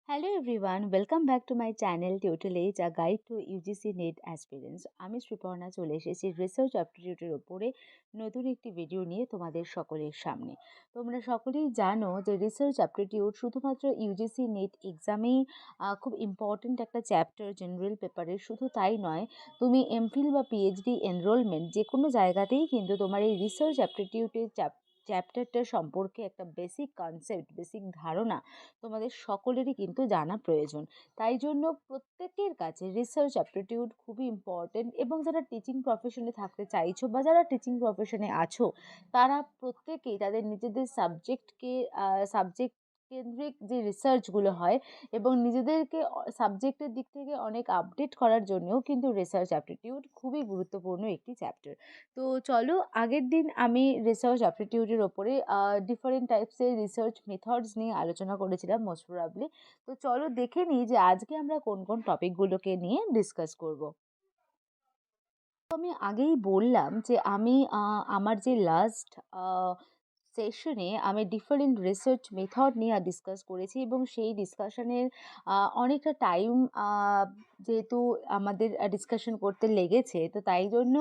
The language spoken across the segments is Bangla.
Hello everyone, welcome back to my channel Total Age, a guide to UGC NET aspirants. আমি শ্রীপর্ণা চলে এসেছি রিসার্চ অ্যাপটিটিউডের ওপরে নতুন একটি ভিডিও নিয়ে তোমাদের সকলের সামনে। তোমরা সকলেই জানো যে রিসার্চ অ্যাপটিটিউড শুধুমাত্র ইউজিসি নেট এক্সামেই খুব ইম্পর্ট্যান্ট একটা চ্যাপ্টার জেনারেল পেপারের। শুধু তাই নয়, তুমি এমফিল বা পিএইচডি এনরোলমেন্ট যে কোনো জায়গাতেই কিন্তু তোমার এই রিসার্চ অ্যাপটিটিউডের চ্যাপ্টারটা সম্পর্কে একটা বেসিক কনসেপ্ট, বেসিক ধারণা তোমাদের সকলেরই কিন্তু জানা প্রয়োজন। তাই জন্য প্রত্যেকের কাছে রিসার্চ অ্যাপটিটিউড খুবই ইম্পর্টেন্ট, এবং যারা টিচিং প্রফেশনে থাকতে চাইছো বা যারা টিচিং প্রফেশনে আছো তারা প্রত্যেকেই তাদের নিজেদের সাবজেক্ট কেন্দ্রিক যে রিসার্চগুলো হয় এবং নিজেদেরকে সাবজেক্টের দিক থেকে অনেক আপডেট করার জন্যও কিন্তু রিসার্চ অ্যাপটিটিউড খুবই গুরুত্বপূর্ণ একটি চ্যাপ্টার। তো চলো, আগের দিন আমি রিসার্চ অ্যাপটিটিউডের ওপরে ডিফারেন্ট টাইপসের রিসার্চ মেথডস নিয়ে আলোচনা করেছিলাম মোস্ট প্রবাবলি। তো চলো দেখে নিই যে আজকে আমরা কোন কোন টপিকগুলোকে নিয়ে ডিসকাস করব। আমি আগেই বললাম যে আমি আমার যে লাস্ট সেশনে আমি ডিফারেন্ট রিসার্চ মেথড নিয়ে ডিসকাস করেছি, এবং সেই ডিসকাশনের অনেকটা টাইম যেহেতু আমাদের ডিসকাশন করতে লেগেছে, তো তাই জন্য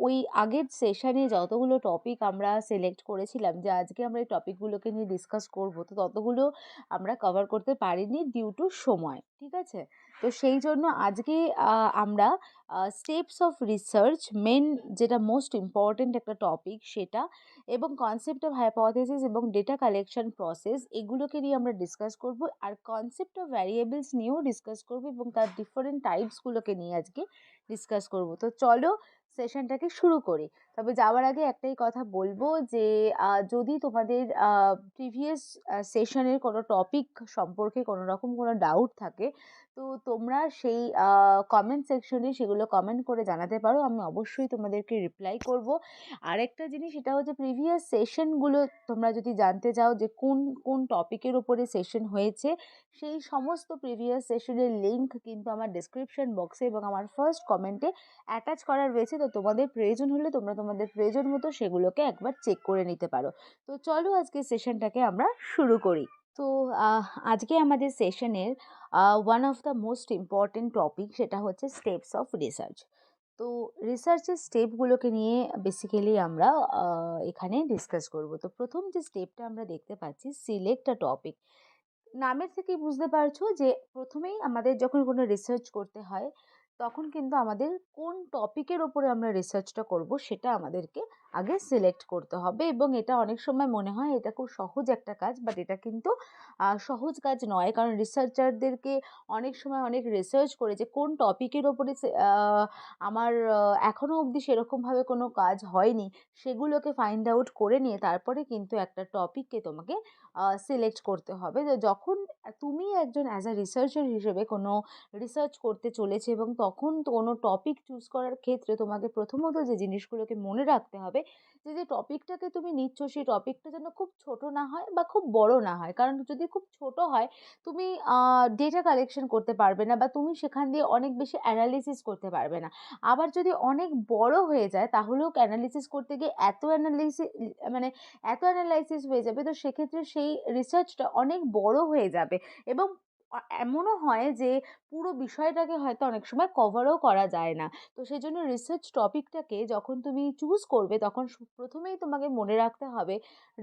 ওই আগের সেশনে যতগুলো টপিক আমরা সিলেক্ট করেছিলাম যে আজকে আমরা এই টপিকগুলোকে নিয়ে ডিসকাস করব, তো ততগুলো আমরা কভার করতে পারিনি ডিউ টু সময়। ঠিক আছে, তো সেই জন্য আজকে আমরা স্টেপস অফ রিসার্চ, মেন যেটা মোস্ট ইম্পর্টেন্ট একটা টপিক সেটা, এবং কনসেপ্ট অফ হাইপোথেসিস এবং ডেটা কালেকশন প্রসেস, এগুলোকে নিয়ে আমরা ডিসকাস করব। আর কনসেপ্ট অফ ভ্যারিয়েবলস নিয়েও ডিসকাস করব, এবং তার ডিফারেন্ট টাইপসগুলোকে নিয়ে আজকে ডিসকাস করব। তো চলো সেশনটাকে শুরু করি। তবে যাওয়ার আগে একটাই কথা বলবো যে যদি তোমাদের প্রিভিয়াস সেশনের কোনো টপিক সম্পর্কে কোনো রকম কোনো ডাউট থাকে, তো তোমরা সেই কমেন্ট সেকশনে সেগুলো কমেন্ট করে জানাতে পারো, আমি অবশ্যই তোমাদেরকে রিপ্লাই করব। আরেকটা জিনিস, সেটা হচ্ছে প্রিভিয়াস সেশনগুলো তোমরা যদি জানতে চাও যে কোন কোন টপিকের ওপরে সেশন হয়েছে, সেই সমস্ত প্রিভিয়াস সেশনের লিঙ্ক কিন্তু আমার ডেসক্রিপশন বক্সে এবং আমার ফার্স্ট কমেন্টে অ্যাটাচ করা রয়েছে। তো তোমাদের প্রয়োজন হলে তোমরা তোমাদের প্রয়োজন মতো সেগুলোকে একবার চেক করে নিতে পারো। তো চলো আজকে সেশনটাকে আমরা শুরু করি। তো আজকে আমাদের সেশনের one of the most important topic সেটা হচ্ছে স্টেপস অফ রিসার্চ। তো রিসার্চের স্টেপগুলোকে নিয়ে বেসিক্যালি আমরা এখানে ডিসকাস করব। তো প্রথম যে স্টেপটা আমরা দেখতে পাচ্ছি, সিলেক্ট আ টপিক। নামের থেকেই বুঝতে পারছো যে প্রথমেই আমাদের যখন কোনো রিসার্চ করতে হয়, তখন কিন্তু আমাদের কোন টপিকের ওপরে আমরা রিসার্চটা করব সেটা আমাদেরকে আগে সিলেক্ট করতে হবে। এবং এটা অনেক সময় মনে হয় এটা খুব সহজ একটা কাজ, বাট এটা কিন্তু সহজ কাজ নয়, কারণ রিসার্চারদেরকে অনেক সময় অনেক রিসার্চ করে যে কোন টপিকের ওপরে আমার এখনো অবধি সেরকমভাবে কোনো কাজ হয়নি, সেগুলোকে ফাইন্ড আউট করে নিয়ে তারপরে কিন্তু একটা টপিককে তোমাকে সিলেক্ট করতে হবে। তো যখন তুমি একজন অ্যাজ আ রিসার্চার হিসেবে কোনো রিসার্চ করতে চলেছে, এবং তখন তো কোনো টপিক চুজ করার ক্ষেত্রে তোমাকে প্রথমত যে জিনিসগুলোকে মনে রাখতে হবে যে যে টপিকটাকে তুমি নিচ্ছ সেই টপিকটা যেন খুব ছোট না হয় বা খুব বড় না হয়। কারণ যদি খুব ছোট হয়, তুমি ডেটা কালেকশন করতে পারবে না, বা তুমি সেখান দিয়ে অনেক বেশি অ্যানালিসিস করতে পারবে না। আবার যদি অনেক বড় হয়ে যায়, তাহলেও অ্যানালিসিস করতে গিয়ে মানে এত অ্যানালাইসিস হয়ে যাবে, তো সেক্ষেত্রে সেই রিসার্চটা অনেক বড় হয়ে যাবে। এবং এমনও হয় যে পুরো বিষয়টাকে হয়তো অনেক সময় কভারও করা যায় না। তো সেই জন্য রিসার্চ টপিকটাকে যখন তুমি চুজ করবে, তখন প্রথমেই তোমাকে মনে রাখতে হবে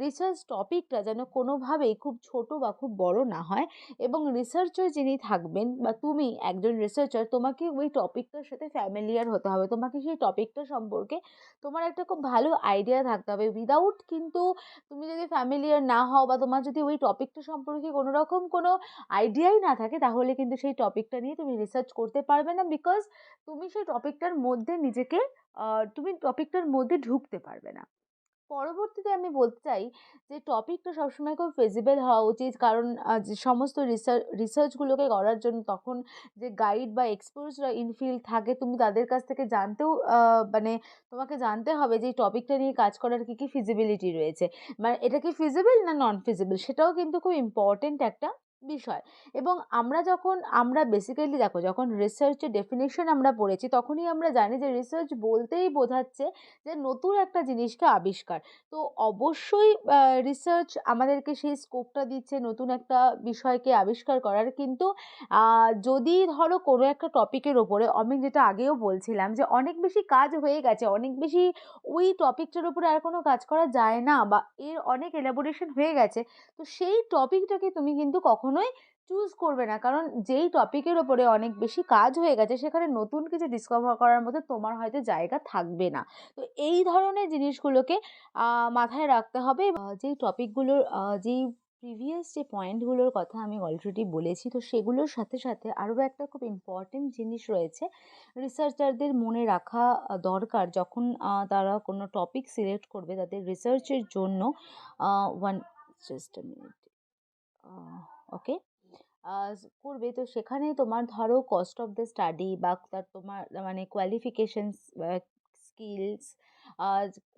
রিসার্চ টপিকটা যেন কোনোভাবেই খুব ছোট বা খুব বড় না হয়। এবং রিসার্চার যিনি থাকবেন বা তুমি একজন রিসার্চার, তোমাকে ওই টপিকটার সাথে ফ্যামিলিয়ার হতে হবে, তোমাকে সেই টপিকটা সম্পর্কে তোমার একটা খুব ভালো আইডিয়া থাকতে হবে। উইদাউট কিন্তু তুমি যদি ফ্যামিলিয়ার না হও, বা তোমার যদি ওই টপিকটা সম্পর্কে কোনো রকম কোনো আইডিয়াই না থাকে, তাহলে কিন্তু সেই টপিকটা নিয়ে তুমি রিসার্চ করতে পারবে না, বিকজ তুমি সেই টপিকটার মধ্যে নিজেকে তুমি টপিকটার মধ্যে ঢুকতে পারবে না। পরবর্তীতে আমি বলতে চাই যে টপিকটা সবসময় খুব ফিজিবল হওয়া উচিত, কারণ যে সমস্ত রিসার্চগুলোকে করার জন্য তখন যে গাইড বা এক্সপার্টসরা ইনফিল্ড থাকে, তুমি তাদের কাছ থেকে জানতেও মানে তোমাকে জানতে হবে যে এই টপিকটা নিয়ে কাজ করার কী কী ফিজিবিলিটি রয়েছে, মানে এটা কি ফিজিবল না নন ফিজিবল, সেটাও কিন্তু খুব ইম্পর্টেন্ট একটা বিষয়। এবং আমরা বেসিক্যালি দেখো, যখন রিসার্চের ডেফিনিশন আমরা পড়েছি তখনই আমরা জানি যে রিসার্চ বলতেই বোঝাচ্ছে যে নতুন একটা জিনিসকে আবিষ্কার। তো অবশ্যই রিসার্চ আমাদেরকে সেই স্কোপটা দিচ্ছে নতুন একটা বিষয়কে আবিষ্কার করার। কিন্তু যদি ধরো কোনো একটা টপিকের ওপরে, আমি যেটা আগেও বলছিলাম যে অনেক বেশি কাজ হয়ে গেছে, অনেক বেশি ওই টপিকটার উপরে আর কোনো কাজ করা যায় না, বা এর অনেক এলাবোরেশন হয়ে গেছে, তো সেই টপিকটাকে তুমি কিন্তু কখনোই চুজ করবে না। কারণ যেই টপিকের ওপরে অনেক বেশি কাজ হয়ে গেছে সেখানে নতুন কিছু ডিসকভার করার মতো তোমার হয়তো জায়গা থাকবে না। তো এই ধরনের জিনিসগুলোকে মাথায় রাখতে হবে। যেই টপিকগুলোর যেই প্রিভিয়াস যে পয়েন্টগুলোর কথা আমি অলরেডি বলেছি, তো সেগুলোর সাথে সাথে আরও একটা খুব ইম্পর্টেন্ট জিনিস রয়েছে রিসার্চারদের মনে রাখা দরকার যখন তারা কোনো টপিক সিলেক্ট করবে তাদের রিসার্চের জন্য। One just a minute. Okay. করবে, তো সেখানে তোমার ধরো কস্ট অফ দ্য স্টাডি বা তার তোমার মানে কোয়ালিফিকেশনস, স্কিলস,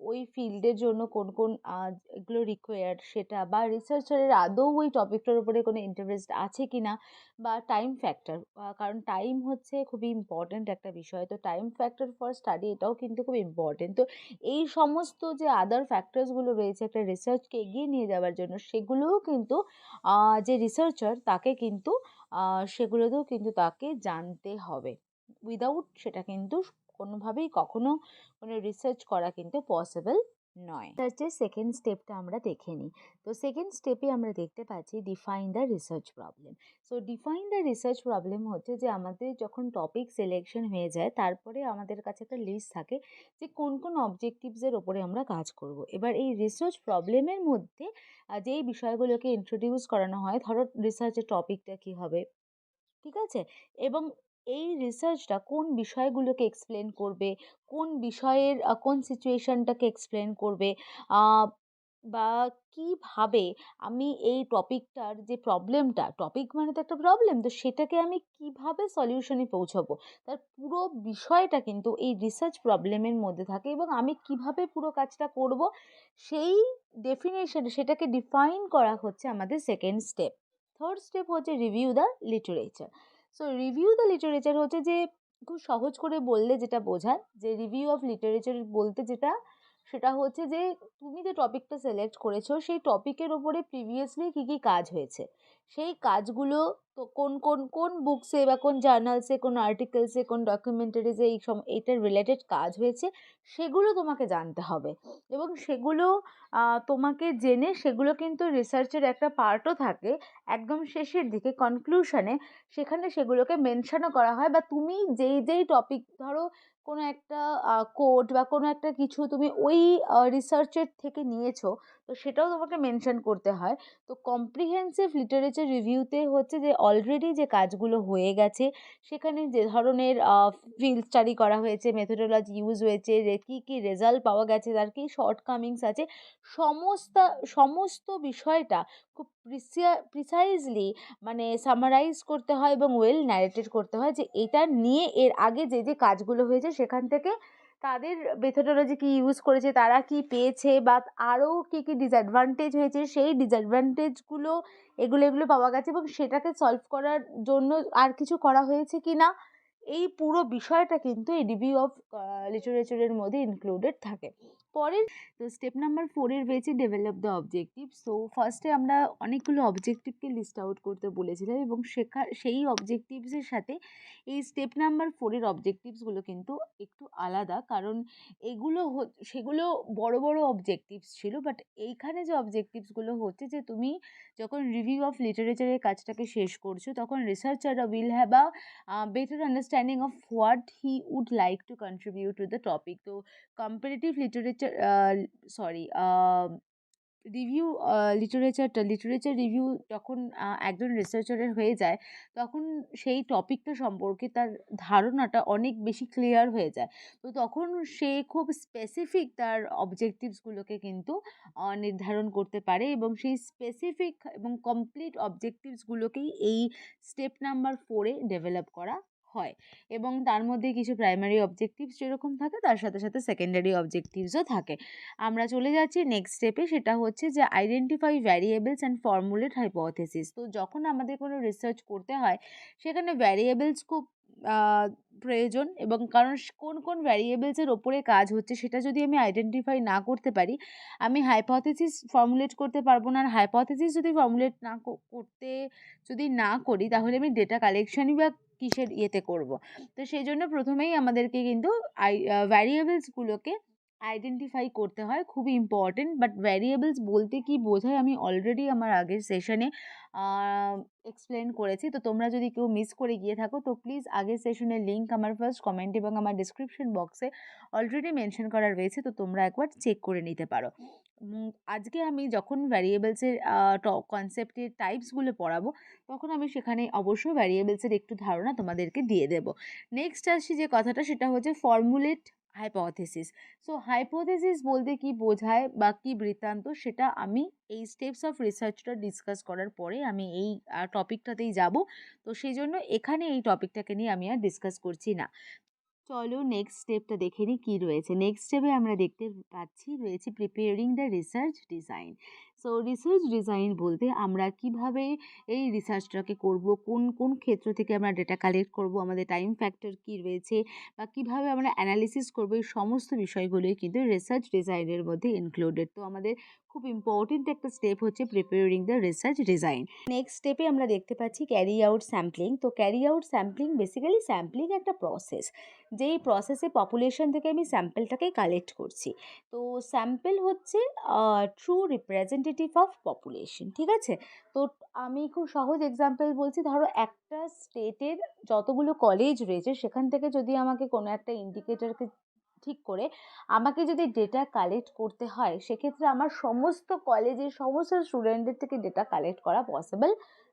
ওই ফিল্ডের জন্য কোন কোন এগুলো রিকোয়ার্ড সেটা, বা রিসার্চারের আদৌ ওই টপিকটার উপরে কোনো ইন্টারেস্ট আছে কিনা, বা টাইম ফ্যাক্টর। কারণ টাইম হচ্ছে খুবই ইম্পর্ট্যান্ট একটা বিষয়, তো টাইম ফ্যাক্টর ফর স্টাডি এটাও কিন্তু খুব ইম্পর্টেন্ট। তো এই সমস্ত যে আদার ফ্যাক্টরসগুলো রয়েছে একটা রিসার্চকে এগিয়ে নিয়ে যাওয়ার জন্য, সেগুলোও কিন্তু যে রিসার্চার তাকে কিন্তু সেগুলোতেও কিন্তু তাকে জানতে হবে। উইদাউট সেটা কিন্তু কোনোভাবেই কখনো কোনো রিসার্চ করা কিন্তু পসিবল নয়। রিসার্চের সেকেন্ড স্টেপটা আমরা দেখে নিই। তো সেকেন্ড স্টেপে আমরা দেখতে পাচ্ছি define the research problem. So define the research problem হচ্ছে যে আমাদের যখন টপিক সিলেকশন হয়ে যায় তারপরে আমাদের কাছে একটা লিস্ট থাকে যে কোন কোন অবজেক্টিভসের ওপরে আমরা কাজ করব। এবার এই রিসার্চ প্রবলেমের মধ্যে যেই বিষয়গুলোকে ইন্ট্রোডিউস করানো হয়, ধরো রিসার্চের টপিকটা কী হবে, ঠিক আছে? এবং এই রিসার্চটা কোন বিষয়গুলোকে এক্সপ্লেন করবে, কোন বিষয়ের কোন সিচুয়েশনটাকে এক্সপ্লেন করবে, আ বা কিভাবে আমি এই টপিকটার যে প্রবলেমটা, টপিক মানে তো একটা প্রবলেম, তো সেটাকে আমি কিভাবে সলিউশনে পৌঁছাবো, তার পুরো বিষয়টা কিন্তু এই রিসার্চ প্রবলেমের মধ্যে থাকে। এবং আমি কিভাবে পুরো কাজটা করব সেই ডেফিনেশন, সেটাকে ডিফাইন করা হচ্ছে আমাদের সেকেন্ড স্টেপ। থার্ড স্টেপ হচ্ছে review the literature. So review the literature হচ্ছে যে, খুব সহজ করে বললে যেটা বোঝায় যে রিভিউ অফ লিটারেচার বলতে যেটা, সেটা হচ্ছে যে তুমি যে টপিকটা সিলেক্ট করেছো সেই টপিকের ওপরে প্রিভিয়াসলি কী কী কাজ হয়েছে, সেই কাজগুলো তো কোন কোন কোন বুকসে বা কোন জার্নালসে, কোন আর্টিকেলসে, কোন ডকুমেন্টারিজে এইটার রিলেটেড কাজ হয়েছে, সেগুলো তোমাকে জানতে হবে। এবং সেগুলো তোমাকে জেনে, সেগুলো কিন্তু রিসার্চের একটা পার্টও থাকে একদম শেষের দিকে কনক্লুশনে, সেখানে সেগুলোকে মেনশনও করা হয়। বা তুমি যেই যেই টপিক, ধরো কোনো একটা কোড বা কোনো একটা কিছু তুমি ওই রিসার্চের থেকে নিয়েছো, তো সেটাও তোমাকে মেনশন করতে হয়। তো কম্প্রিহেন্সিভ লিটারেচার রিভিউতে হচ্ছে যে অলরেডি যে কাজগুলো হয়ে গেছে, সেখানে যে ধরনের ফিল্ড স্টাডি করা হয়েছে, মেথোডোলজি ইউজ হয়েছে, কী কী রেজাল্ট পাওয়া গেছে, তার কী শর্টকামিংস আছে, সমস্ত সমস্ত বিষয়টা খুব প্রিসাইজলি মানে সামারাইজ করতে হয় এবং ওয়েল ন্যারেটেড করতে হয় যে এটা নিয়ে এর আগে যে যে কাজগুলো হয়েছে সেখান থেকে তাদের মেথোডোলজি কি ইউজ করেছে, তারা কি পেয়েছে, বা আরও কী কী ডিসঅ্যাডভান্টেজ হয়েছে, সেই ডিসঅ্যাডভান্টেজগুলো এগুলো এগুলো পাওয়া গেছে, এবং সেটাকে সলভ করার জন্য আর কিছু করা হয়েছে কি না, এই পুরো বিষয়টা কিন্তু এই রিভিউ অফ লিটারেচারের মধ্যে ইনক্লুডেড থাকে। পরের, তো স্টেপ নাম্বার 4 এর রয়েছে ডেভেলপ দ্য অবজেক্টিভ। সো ফার্স্টে আমরা অনেকগুলো অবজেক্টিভকে লিস্ট আউট করতে বলেছিলাম, এবং সেই অবজেক্টিভসের সাথে এই স্টেপ নাম্বার 4 এর অবজেক্টিভসগুলো কিন্তু একটু আলাদা। কারণ এগুলো সেগুলো বড় বড় অবজেক্টিভস ছিল, বাট এইখানে যে অবজেক্টিভসগুলো হচ্ছে যে তুমি যখন রিভিউ অফ লিটারেচারের কাজটাকে শেষ করছো, তখন রিসার্চাররা will have better understanding of what he would like to contribute to the topic. তো comparative literature sorry review literature review যখন একজন রিসার্চারের হয়ে যায়, তখন সেই টপিকটা সম্পর্কে তার ধারণাটা অনেক বেশি ক্লিয়ার হয়ে যায়। তো তখন সে খুব স্পেসিফিক তার অবজেক্টিভসগুলোকে কিন্তু নির্ধারণ করতে পারে, এবং সেই স্পেসিফিক এবং কমপ্লিট অবজেক্টিভসগুলোকেই এই স্টেপ নাম্বার 4 এ ডেভেলপ করা হয় এবং তার মধ্যে কিছু প্রাইমারি অবজেক্টিভস যেরকম থাকে তার সাথে সাথে সেকেন্ডারি অবজেক্টিভসও থাকে। আমরা চলে যাচ্ছি নেক্সট স্টেপে, সেটা হচ্ছে যে identify variables and formulate hypothesis. তো যখন আমাদের কোনো রিসার্চ করতে হয় সেখানে ভ্যারিয়েবলস খুব প্রয়োজন, এবং কারণ কোন কোন ভ্যারিয়েবলসের ওপরে কাজ হচ্ছে সেটা যদি আমি আইডেন্টিফাই না করতে পারি, আমি হাইপোথেসিস ফর্মুলেট করতে পারবো না। আর হাইপোথেসিস যদি ফর্মুলেট না করতে যদি না করি তাহলে আমি ডেটা কালেকশনই বা কিসের ইয়েতে করব। তো সেই জন্য প্রথমেই আমাদেরকে কিন্তু ভ্যারিয়েবলসগুলোকে আইডেন্টিফাই করতে হয়, খুবই ইম্পর্টেন্ট। বাট ভ্যারিয়েবলস বলতে কি বোঝায় আমি অলরেডি আমার আগের সেশনে এক্সপ্লেন করেছি। তো তোমরা যদি কেউ মিস করে গিয়ে থাকো তো প্লিজ আগের সেশনের লিঙ্ক আমার ফার্স্ট কমেন্ট এবং আমার ডিসক্রিপশন বক্সে অলরেডি মেনশন করা রয়েছে, তো তোমরা একবার চেক করে নিতে পারো। আজকে আমি যখন ভ্যারিয়েবলসের কনসেপ্টের টাইপসগুলো পড়াবো তখন আমি সেখানে অবশ্যই ভ্যারিয়েবলসের একটু ধারণা তোমাদেরকে দিয়ে দেব। নেক্সট আসছি যে কথাটা, সেটা হচ্ছে ফর্মুলেট হাইপোথেসিস। সো হাইপোথেসিস বলতে কি বোঝায় বা কি বৃত্তান্ত, সেটা আমি এই স্টেপস অফ রিসার্চটা ডিসকাস করার পরে আমি এই টপিকটাতেই যাব। তো সেই জন্য এখানে এই টপিকটাকে নিয়ে আমি আর ডিসকাস করছি না। চলো নেক্সট স্টেপটা দেখে নিই কী রয়েছে। নেক্সট স্টেপে আমরা দেখতে পাচ্ছি রয়েছে preparing the research design. So research design বলতে আমরা কিভাবে এই রিসার্চটাকে করব, কোন কোন ক্ষেত্র থেকে আমরা ডেটা কালেক্ট করব, আমাদের টাইম ফ্যাক্টর কী রয়েছে বা কিভাবে আমরা অ্যানালিসিস করব, এই সমস্ত বিষয়গুলোই কিন্তু রিসার্চ ডিজাইনের মধ্যে ইনক্লুডেড। তো আমাদের খুব ইম্পর্টেন্ট একটা স্টেপ হচ্ছে preparing the research design. Next স্টেপে আমরা দেখতে পাচ্ছি ক্যারি আউট স্যাম্পলিং। তো carry out sampling basically sampling একটা প্রসেস, যেই প্রসেসে পপুলেশন থেকে আমি স্যাম্পেলটাকে কালেক্ট করছি। তো স্যাম্পেল হচ্ছে ট্রু রিপ্রেজেন্টেটিভ অফ পপুলেশন, ঠিক আছে? তো আমি খুব সহজ এক্সাম্পল বলছি, ধরো একটা স্টেটের যতগুলো কলেজ রয়েছে সেখান থেকে যদি আমাকে কোনো একটা ইন্ডিকেটরকে ঠিক করে আমাকে যদি ডেটা কালেক্ট করতে হয়, সেক্ষেত্রে আমার সমস্ত কলেজের সমস্ত স্টুডেন্টদের থেকে ডেটা কালেক্ট করা পসিবল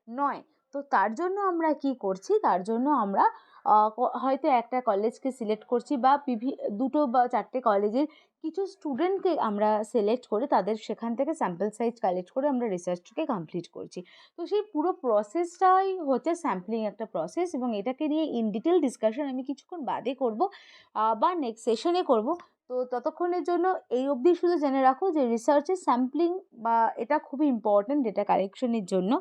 নয়। তো তার জন্য আমরা কি করছি, তার জন্য আমরা হয়তো একটা কলেজকে সিলেক্ট করছি বা দুটো বা চারটে কলেজের কিছু স্টুডেন্টকে আমরা সিলেক্ট করে তাদের সেখান থেকে স্যাম্পল সাইজ কালেক্ট করে আমরা রিসার্চটাকে কমপ্লিট করছি। তো সেই পুরো প্রসেসটাই হচ্ছে স্যাম্পলিং একটা প্রসেস, এবং এটাকে নিয়ে ইন ডিটেল ডিসকাশন আমি কিছুক্ষণ বাদে করব বা নেক্সট সেশনে করব। তো ততক্ষণের জন্য এই অবধি শুধু জেনে রাখো যে রিসার্চের স্যাম্পলিং বা এটা খুবই ইম্পর্ট্যান্ট ডেটা কালেকশনের জন্য।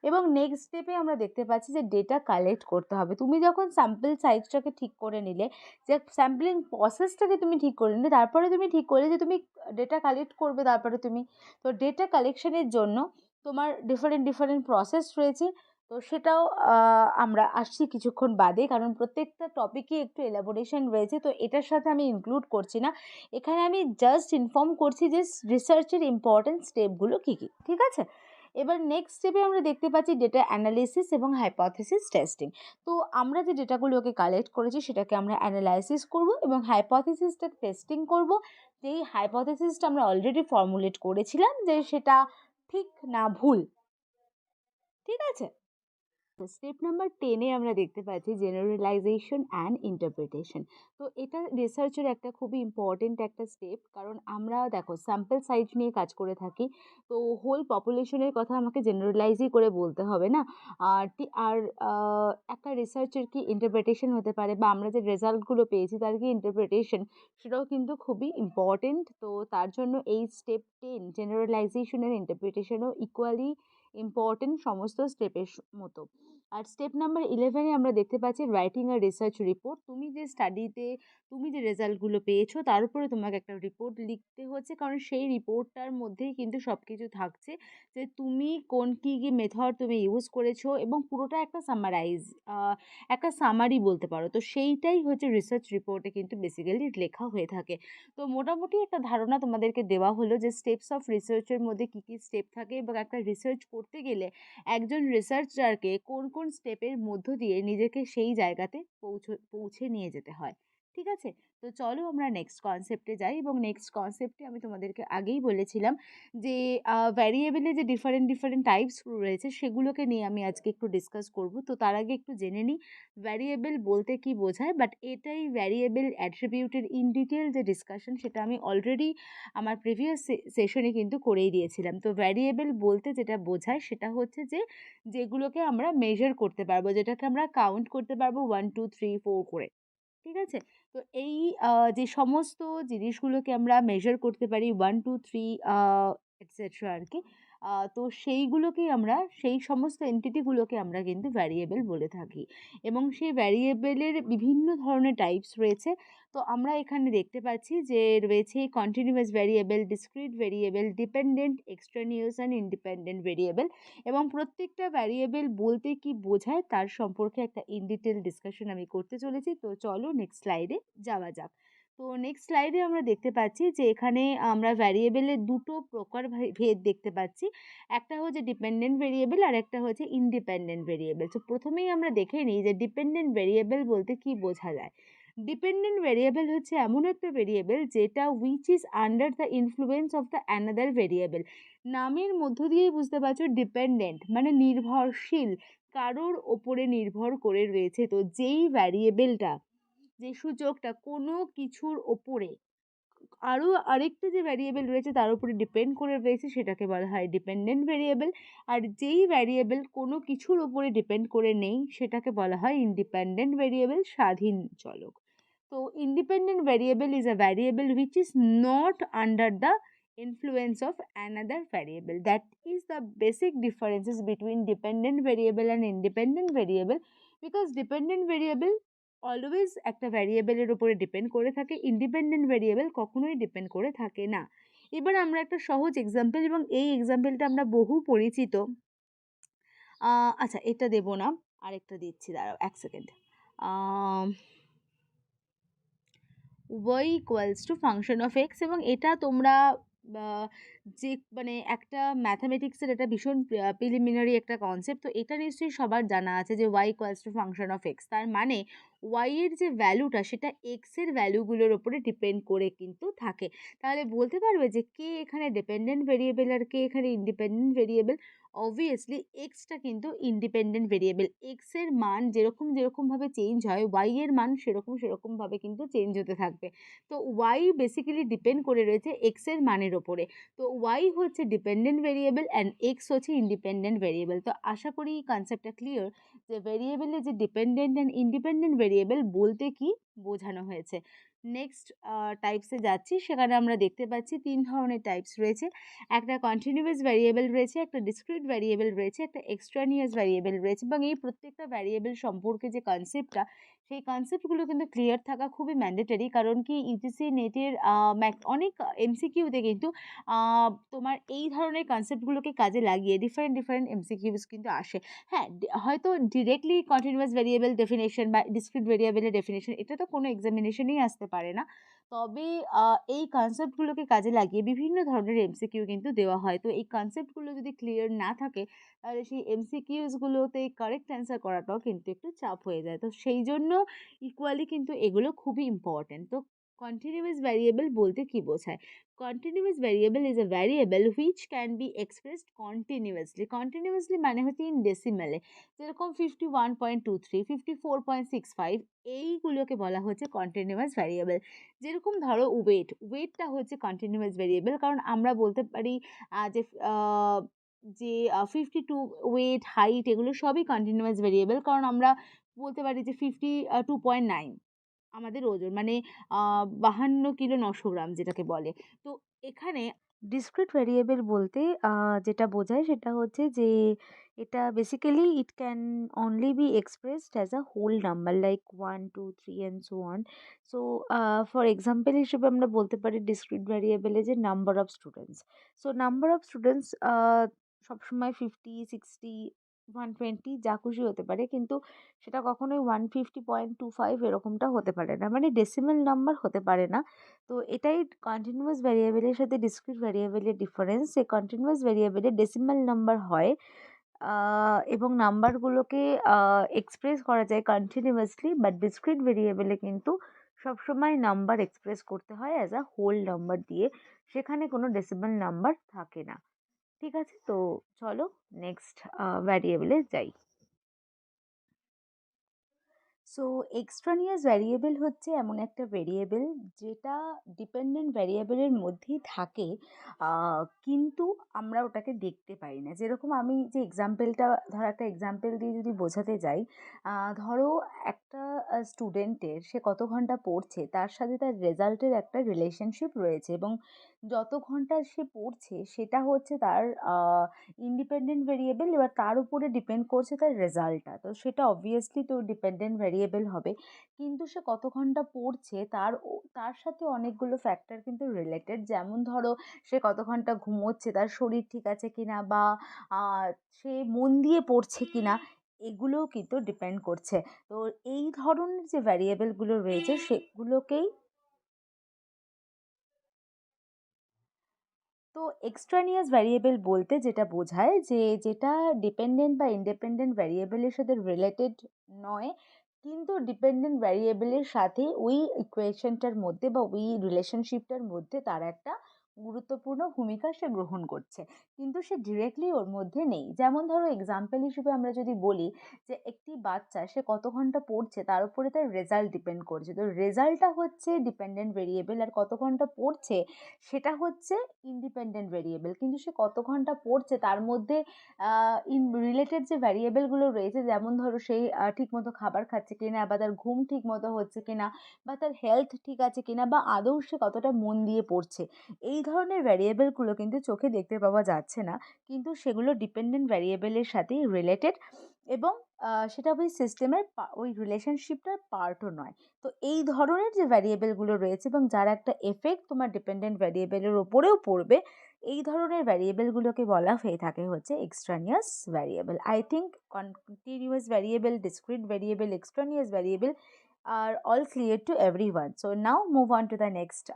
এবং নেক্সট স্টেপে আমরা দেখতে পাচ্ছি যে ডেটা কালেক্ট করতে হবে। তুমি যখন স্যাম্পল সাইজটাকে ঠিক করে নিলে, যে স্যাম্পলিং প্রসেসটাকে তুমি ঠিক করে নিলে, তারপরে তুমি ঠিক করলে যে তুমি ডেটা কালেক্ট করবে, তারপরে তুমি তো ডেটা কালেকশনের জন্য তোমার ডিফারেন্ট ডিফারেন্ট প্রসেস রয়েছে। তো সেটাও আমরা আসছি কিছুক্ষণ বাদে, কারণ প্রত্যেকটা টপিকে একটু এলাবোরেশন রয়েছে, তো এটার সাথে আমি ইনক্লুড করছি না। এখানে আমি জাস্ট ইনফর্ম করছি যে রিসার্চের ইম্পর্টেন্ট স্টেপগুলো কী কী, ঠিক আছে? এবার নেক্সট স্টেপে আমরা দেখতে পাচ্ছি ডেটা অ্যানালিসিস এবং হাইপোথেসিস টেস্টিং। তো আমরা যে ডেটাগুলোকে কালেক্ট করেছি সেটাকে আমরা অ্যানালাইসিস করব এবং হাইপোথেসিসটা টেস্টিং করব। যেই হাইপোথেসিসটা আমরা অলরেডি ফর্মুলেট করেছিলাম যে সেটা ঠিক না ভুল, ঠিক আছে? স্টেপ নাম্বার 10-এ আমরা দেখতে পাচ্ছি জেনারেলাইজেশন অ্যান্ড ইন্টারপ্রিটেশন। তো এটা রিসার্চের একটা খুবই ইম্পর্টেন্ট একটা স্টেপ, কারণ আমরা দেখো স্যাম্পল সাইজ নিয়ে কাজ করে থাকি। তো হোল পপুলেশনের কথা আমাকে জেনারেলাইজই করে বলতে হবে না। আর একটা রিসার্চের কি ইন্টারপ্রিটেশন হতে পারে বা আমরা যে রেজাল্টগুলো পেয়েছি তার কি ইন্টারপ্রিটেশন, সেটাও কিন্তু খুবই ইম্পর্টেন্ট। তো তার জন্য এই স্টেপ 10 জেনারেলাইজেশন অ্যান্ড ইন্টারপ্রিটেশনও ইকুয়ালি ইম্পর্টেন্ট সমস্ত স্টেপের মতো। আর স্টেপ নাম্বার 11-এ আমরা দেখতে পাচ্ছি রাইটিং আ রিসার্চ রিপোর্ট। তুমি যে স্টাডিতে তুমি যে রেজাল্টগুলো পেয়েছো তার উপরে তোমাকে একটা রিপোর্ট লিখতে হচ্ছে, কারণ সেই রিপোর্টটার মধ্যেই কিন্তু সব কিছু থাকছে, যে তুমি কোন কী কী মেথড তুমি ইউজ করেছো এবং পুরোটা একটা সামারাইজ, একটা সামারি বলতে পারো। তো সেইটাই হচ্ছে রিসার্চ রিপোর্টে কিন্তু বেসিক্যালি লেখা হয়ে থাকে। তো মোটামুটি একটা ধারণা তোমাদেরকে দেওয়া হলো যে স্টেপস অফ রিসার্চের মধ্যে কী কী স্টেপ থাকে এবং একটা রিসার্চ করতে গেলে একজন রিসার্চারকে কোন কোন স্টেপের মধ্য দিয়ে নিজেকে সেই জায়গাতে পৌঁছে নিয়ে যেতে হয়, ঠিক আছে? তো চলো আমরা নেক্সট কনসেপ্টে যাই এবং নেক্সট কনসেপ্টে আমি তোমাদেরকে আগেই বলেছিলাম যে ভ্যারিয়েবলের যে ডিফারেন্ট টাইপস রয়েছে সেগুলোকে নিয়ে আমি আজকে একটু ডিসকাস করব। তো তার আগে একটু জেনে নিই ভ্যারিয়েবল বলতে কি বোঝায়, বাট এটাই ভ্যারিয়েবল অ্যাট্রিবিউটের ইন ডিটেল যে ডিসকাশন সেটা আমি অলরেডি আমার প্রিভিয়াস সেশনে কিন্তু করেই দিয়েছিলাম। তো ভ্যারিয়েবল বলতে যেটা বোঝায় সেটা হচ্ছে যে যেগুলোকে আমরা মেজার করতে পারবো, যেটাকে আমরা কাউন্ট করতে পারবো 1 2 3 4 করে। ঠিক আছে? তো এই যে সমস্ত জিনিসগুলোকে আমরা মেজার করতে পারি 1 2 3 এটসেট্রা আরকি। তো সেইগুলোকেই আমরা সেই সমস্ত এন্টিটিগুলোকে আমরা কিন্তু ভ্যারিয়েবল বলে থাকি এবং সেই ভ্যারিয়েবলের বিভিন্ন ধরনের টাইপস রয়েছে। তো আমরা এখানে দেখতে পাচ্ছি যে রয়েছে continuous variable, discrete variable, dependent, extraneous and independent variable এবং প্রত্যেকটা ভ্যারিয়েবল বলতে কি বোঝায় তার সম্পর্কে একটা ইন ডিটেল ডিসকাশন আমি করতে চলেছি। তো চলো নেক্সট স্লাইডে যাওয়া যাক। তো নেক্সট স্লাইডে আমরা দেখতে পাচ্ছি যে এখানে আমরা ভ্যারিয়েবলের দুটো প্রকার ভেদ দেখতে পাচ্ছি। একটা হচ্ছে ডিপেন্ডেন্ট ভেরিয়েবল আর একটা হচ্ছে ইন্ডিপেন্ডেন্ট ভেরিয়েবল। তো প্রথমেই আমরা দেখে নিই যে ডিপেন্ডেন্ট ভেরিয়েবল বলতে কি বোঝা যায়। ডিপেন্ডেন্ট ভেরিয়েবল হচ্ছে এমন একটা ভেরিয়েবল যেটা which is under the influence of the another variable. নামের মধ্য দিয়েই বুঝতে পারছো ডিপেন্ডেন্ট মানে নির্ভরশীল, কারোর ওপরে নির্ভর করে রয়েছে। তো যেই ভ্যারিয়েবলটা, যে সূচকটা কোনো কিছুর ওপরে আরও আরেকটা যে ভ্যারিয়েবল রয়েছে তার উপরে ডিপেন্ড করে রয়েছে সেটাকে বলা হয় ডিপেন্ডেন্ট ভেরিয়েবল। আর যেই ভ্যারিয়েবল কোনো কিছুর ওপরে ডিপেন্ড করে নেই সেটাকে বলা হয় ইন্ডিপেন্ডেন্ট ভেরিয়েবল, স্বাধীন চলক। তো independent variable is a variable which is not under the influence of another variable. That is the basic differences between dependent variable and independent variable, because dependent variable always একটা ভ্যারিয়েবলের উপরে ডিপেন্ড করে থাকে, ইন্ডিপেন্ডেন্ট ভ্যারিয়েবল কখনোই ডিপেন্ড করে থাকে না। এবার আমরা একটা সহজ এক্সাম্পল, এবং এই এক্সাম্পলটা আমরা বহু পরিচিত। আচ্ছা এটা দেবো না, আরেকটা দিচ্ছি, দাঁড়াও এক second. y equals to function of x, এবং এটা তোমরা যে মানে একটা ম্যাথামেটিক্সের এটা ভীষণ প্রিলিমিনারি একটা কনসেপ্ট, তো এটা নিশ্চয়ই সবার জানা আছে যে y equals to function of x, তার মানে y এর যে ভ্যালুটা সেটা x এর ভ্যালুগুলোর ওপরে ডিপেন্ড করে কিন্তু থাকে। তাহলে বলতে পারবে যে কে এখানে ডিপেন্ডেন্ট ভেরিয়েবল আর কে এখানে ইন্ডিপেন্ডেন্ট ভেরিয়েবল। অবভিয়াসলি এক্সটা কিন্তু ইন্ডিপেন্ডেন্ট ভেরিয়েবল, এক্স এর মান যেরকমভাবে চেঞ্জ হয় ওয়াই এর মান সেরকমভাবে কিন্তু চেঞ্জ হতে থাকবে। তো ওয়াই বেসিক্যালি ডিপেন্ড করে রয়েছে এক্স এর মানের ওপরে। তো ওয়াই হচ্ছে ডিপেন্ডেন্ট ভেরিয়েবল অ্যান্ড এক্স হচ্ছে ইন্ডিপেন্ডেন্ট ভেরিয়েবল। তো আশা করি কনসেপ্টটা ক্লিয়ার যে ভেরিয়েবলে যে ডিপেন্ডেন্ট অ্যান্ড ইন্ডিপেন্ডেন্ট ভেরিয়েবল বলতে কি বোঝানো হয়েছে। নেক্সট টাইপসে যাচ্ছি, সেখানে আমরা দেখতে পাচ্ছি তিন ধরনের টাইপস রয়েছে। একটা কন্টিনিউয়াস ভ্যারিয়েবল রয়েছে, একটা ডিসক্রিট ভ্যারিয়েবল রয়েছে, একটা এক্সট্রানিয়াস ভ্যারিয়েবল রয়েছে, এবং এই প্রত্যেকটা ভ্যারিয়েবল সম্পর্কে যে কনসেপ্টটা সেই কনসেপ্টগুলো কিন্তু ক্লিয়ার থাকা খুবই ম্যান্ডেটারি। কারণ কি ইউজিসি নেটের অনেক এমসিকিউতে কিন্তু তোমার এই ধরনের কনসেপ্টগুলোকে কাজে লাগিয়ে ডিফারেন্ট এমসিকিউস কিন্তু আসে। হ্যাঁ, হয়তো ডিরেক্টলি কন্টিনিউয়াস ভ্যারিয়েবল ডেফিনেশন বা ডিসক্রিট ভ্যারিয়েবলের ডেফিনেশন এটা তো কোনো এক্সামিনেশনেই আসতে পারে না। তবে এই কনসেপ্টগুলোকে কাজে লাগিয়ে বিভিন্ন ধরনের এমসিকিউ কিন্তু দেওয়া হয়। তো এই কনসেপ্টগুলো যদি ক্লিয়ার না থাকে তাহলে সেই এমসিকিউসগুলোতে কারেক্ট অ্যান্সার করাটাও কিন্তু একটু চাপ হয়ে যায়। তো সেই জন্য ইকুয়ালি কিন্তু এগুলো খুবই ইম্পর্ট্যান্ট। তো কন্টিনিউয়াস ভ্যারিয়েবল বলতে কি বোঝায়? Continuous variable is a variable which can be expressed continuously. Continuously মানে হচ্ছে ইন ডেসিমেলে, যেরকম 51.23, 54.65 এইগুলোকে বলা হচ্ছে কন্টিনিউয়াস ভ্যারিয়েবল। যেরকম ধরো ওয়েটটা হচ্ছে কন্টিনিউয়াস ভেরিয়েবল, কারণ আমরা বলতে পারি যে আহ, যে 52 ওয়েট, হাইট এগুলো সবই কন্টিনিউয়াস ভেরিয়েবল, কারণ আমরা বলতে পারি যে 52.9 আমাদের ওজন, মানে 52 কিলো 900 গ্রাম যেটাকে বলে। তো এখানে ডিসক্রিট ভেরিয়েবল বলতে যেটা বোঝায় সেটা হচ্ছে যে এটা basically it can only be expressed as a whole number like 1 2 3 and so on. So for example হিসেবে আমরা বলতে পারি ডিসক্রিট ভ্যারিয়েবলে যে number of students. So number of students সবসময় 50 60 120 যা খুশি হতে পারে, কিন্তু সেটা কখনোই 150.25 এরকমটা হতে পারে না, মানে ডেসিমাল নাম্বার হতে পারে না। তো এটাই কন্টিনিউয়াস ভ্যারিয়েবলের সাথে ডিসক্রিট ভ্যারিয়েবলের ডিফারেন্স। সে কন্টিনিউয়াস ভ্যারিয়েবলে ডেসিমাল নাম্বার হয় এবং নাম্বারগুলোকে এক্সপ্রেস করা যায় কন্টিনিউয়াসলি, বাট ডিসক্রিট ভেরিয়েবলে কিন্তু সবসময় নাম্বার এক্সপ্রেস করতে হয় অ্যাজ আ হোল নাম্বার দিয়ে, সেখানে কোনো ডেসিমাল নাম্বার থাকে না। ঠিক আছে, তো চলো নেক্সট ভ্যারিয়েবলে যাই। সো এক্সট্রানিয়াস ভ্যারিয়েবল হচ্ছে এমন একটা ভ্যারিয়েবল যেটা ডিপেন্ডেন্ট ভ্যারিয়েবলের মধ্যেই থাকে, কিন্তু আমরা ওটাকে দেখতে পাই না। যেরকম আমি যে এক্সাম্পলটা, ধরো একটা এক্সাম্পল দিয়ে যদি বোঝাতে যাই, ধরো একটা স্টুডেন্টের সে কত ঘন্টা পড়ছে তার সাথে তার রেজাল্টের একটা রিলেশনশিপ রয়েছে, এবং যত ঘন্টা সে পড়ছে সেটা হচ্ছে তার ইন্ডিপেন্ডেন্ট ভেরিয়েবল, এবার তার উপরে ডিপেন্ড করছে তার রেজাল্টটা, তো সেটা অবভিয়াসলি তো ডিপেন্ডেন্ট ভেরিয়েবল হবে। কিন্তু সে কত ঘন্টা পড়ছে তার সাথে অনেকগুলো ফ্যাক্টর কিন্তু রিলেটেড, যেমন ধরো সে কত ঘন্টা ঘুমোচ্ছে, তার শরীর ঠিক আছে কিনা, বা সে মন দিয়ে পড়ছে কিনা, এগুলোও কিন্তু ডিপেন্ড করছে। তো এই ধরনের যে ভ্যারিয়েবলগুলো রয়েছে সেগুলোকেই, তো এক্সট্রানিয়াস ভ্যারিয়েবল বলতে যেটা বোঝায় যে যেটা ডিপেন্ডেন্ট বা ইন্ডিপেন্ডেন্ট ভ্যারিয়েবলের সাথে রিলেটেড নয়, কিন্তু ডিপেন্ডেন্ট ভ্যারিয়েবলের সাথে ওই ইকুয়েশনটার মধ্যে বা ওই রিলেশনশিপটার মধ্যে তার একটা গুরুত্বপূর্ণ ভূমিকা সে গ্রহণ করছে, কিন্তু সে ডিরেক্টলি ওর মধ্যে নেই। যেমন ধরো এক্সাম্পল হিসেবে আমরা যদি বলি যে একটি বাচ্চা সে কত ঘন্টা পড়ছে তার উপরে তার রেজাল্ট ডিপেন্ড করছে, তো রেজাল্টটা হচ্ছে ডিপেন্ডেন্ট ভেরিয়েবল, আর কত ঘন্টা পড়ছে সেটা হচ্ছে ইন্ডিপেন্ডেন্ট ভেরিয়েবল। কিন্তু সে কত ঘন্টা পড়ছে তার মধ্যে রিলেটেড যে ভ্যারিয়েবলগুলো রয়েছে, যেমন ধরো সেই ঠিকমতো খাবার খাচ্ছে কিনা, বা তার ঘুম ঠিক মতো হচ্ছে কিনা, বা তার হেলথ ঠিক আছে কিনা, বা আদৌ সে কতটা মন দিয়ে পড়ছে, এই ধরনের ভ্যারিয়েবলগুলো কিন্তু চোখে দেখতে পাওয়া যাচ্ছে না, কিন্তু সেগুলো ডিপেন্ডেন্ট ভ্যারিয়েবলের সাথেই রিলেটেড, এবং সেটা ওই সিস্টেমের ওই রিলেশনশিপটার পার্টও নয়। তো এই ধরনের যে ভ্যারিয়েবলগুলো রয়েছে এবং যার একটা এফেক্ট তোমার ডিপেন্ডেন্ট ভ্যারিয়েবলের ওপরেও পড়বে, এই ধরনের ভ্যারিয়েবলগুলোকে বলা হয়ে থাকে হচ্ছে extraneous variable. I think continuous variable, discrete variable, extraneous variable আর all clear to everyone. So now move on to the next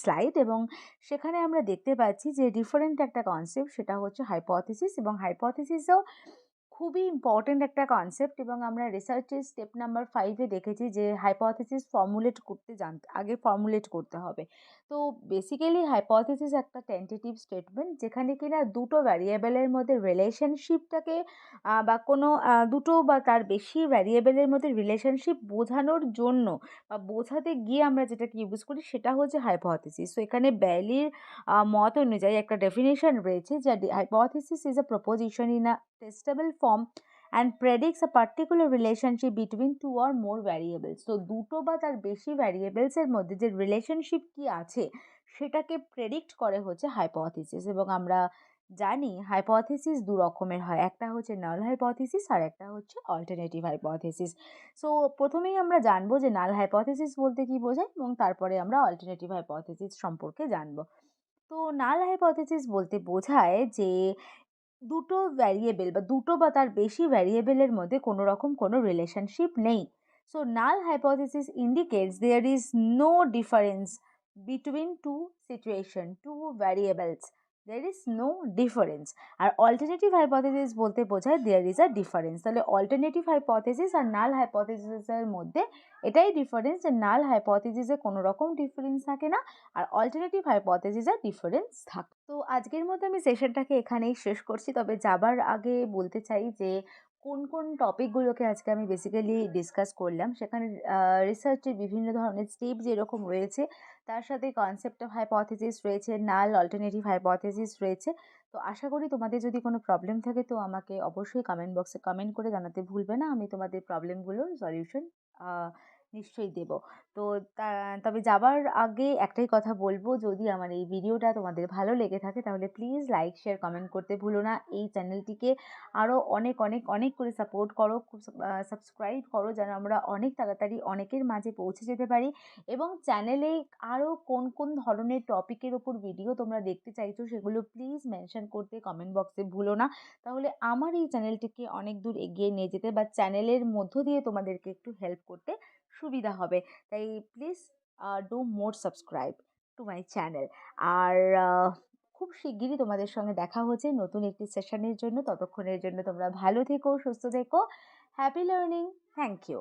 slide, এবং সেখানে আমরা দেখতে পাচ্ছি যে ডিফারেন্ট একটা কনসেপ্ট, সেটা হচ্ছে হাইপোথিসিস, এবং হাইপোথিসিসও খুবই ইম্পর্টেন্ট একটা কনসেপ্ট, এবং আমরা রিসার্চের স্টেপ নাম্বার 5-এ দেখেছি যে হাইপোথিসিস ফর্মুলেট করতে জানতে আগে ফর্মুলেট করতে হবে। তো বেসিক্যালি হাইপোথিসিস একটা টেন্টেটিভ স্টেটমেন্ট যেখানে কিনা দুটো ভ্যারিয়েবলের মধ্যে রিলেশনশিপটাকে বা কোনো দুটো বা তার বেশি ভ্যারিয়েবলের মধ্যে রিলেশনশিপ বোঝানোর জন্য বা বোঝাতে গিয়ে আমরা যেটাকে ইউজ করি সেটা হচ্ছে হাইপোথিসিস। তো এখানে ব্যালির মত অনুযায়ী একটা ডেফিনেশন রয়েছে যে hypothesis is a proposition in a testable form and predicts a particular relationship between two or more variables. তো দুটো বা তার বেশি ভ্যারিয়েবলস এর মধ্যে যে রিলেশনশিপ কি আছে সেটাকে প্রেডিক্ট করে হচ্ছে হাইপোথিসিস, এবং আমরা জানি হাইপোথিসিস দু রকমের হয়, একটা হচ্ছে নাল হাইপোথিসিস আর একটা হচ্ছে অল্টারনেটিভ হাইপোথিসিস। সো প্রথমেই আমরা জানবো যে নাল হাইপোথিসিস বলতে কি বোঝায়, এবং তারপরে আমরা অল্টারনেটিভ হাইপোথিসিস সম্পর্কে জানবো। তো নাল হাইপোথিসিস বলতে বোঝায় যে দুটো ভ্যারিয়েবল বা দুটো বা তার বেশি ভ্যারিয়েবলের মধ্যে কোনো রকম কোনো রিলেশনশিপ নেই। So null hypothesis indicates there is no difference between two situation, two variables, there is no difference. আর অল্টারনেটিভ হাইপোথিসিস বলতে বোঝায় দেয়ার ইজ আ ডিফারেন্স। তাহলে অল্টারনেটিভ হাইপোথিসিস আর নাল হাইপোথিসিসের মধ্যে এটাই ডিফারেন্স যে নাল হাইপোথিসিসে কোনো রকম ডিফারেন্স থাকে না, আর অল্টারনেটিভ হাইপোথিসিসে ডিফারেন্স থাকে। তো আজকের মতো আমি সেশনটাকে এখানেই শেষ করছি, তবে যাবার আগে বলতে চাই যে কোন কোন টপিকগুলোকে আজকে আমি বেসিক্যালি ডিসকাস করলাম। সেখানে রিসার্চের বিভিন্ন ধরনের স্টেপ যেরকম রয়েছে, তার সাথে কনসেপ্ট অফ হাইপোথিসিস রয়েছে, নাল অল্টারনেটিভ হাইপোথিসিস রয়েছে। তো আশা করি তোমাদের যদি কোনো প্রবলেম থাকে তো আমাকে অবশ্যই কমেন্ট বক্সে কমেন্ট করে জানাতে ভুলবে না, আমি তোমাদের প্রবলেমগুলোর সলিউশন নিশ্চয়ই দেবো। তো তবে যাবার আগে একটাই কথা বলবো, যদি আমার এই ভিডিওটা তোমাদের ভালো লেগে থাকে তাহলে প্লিজ লাইক শেয়ার কমেন্ট করতে ভুলো না। এই চ্যানেলটিকে আরও অনেক অনেক অনেক করে সাপোর্ট করো, সাবস্ক্রাইব করো, যেন আমরা অনেক তাড়াতাড়ি অনেকের মাঝে পৌঁছে যেতে পারি। এবং চ্যানেলে আরও কোন কোন ধরনের টপিকের ওপর ভিডিও তোমরা দেখতে চাইছো সেগুলো প্লিজ মেনশন করতে কমেন্ট বক্সে ভুলো না, তাহলে আমার এই চ্যানেলটিকে অনেক দূর এগিয়ে নিয়ে যেতে বা চ্যানেলের মধ্য দিয়ে তোমাদেরকে একটু হেল্প করতে সুবিধা হবে। তাই please do more subscribe to my channel. আর খুব শিগগিরই তোমাদের সঙ্গে দেখা হচ্ছে নতুন একটি সেশনের জন্য। ততক্ষণের জন্য তোমরা ভালো থেকো, সুস্থ থেকো, হ্যাপি লার্নিং। Thank you.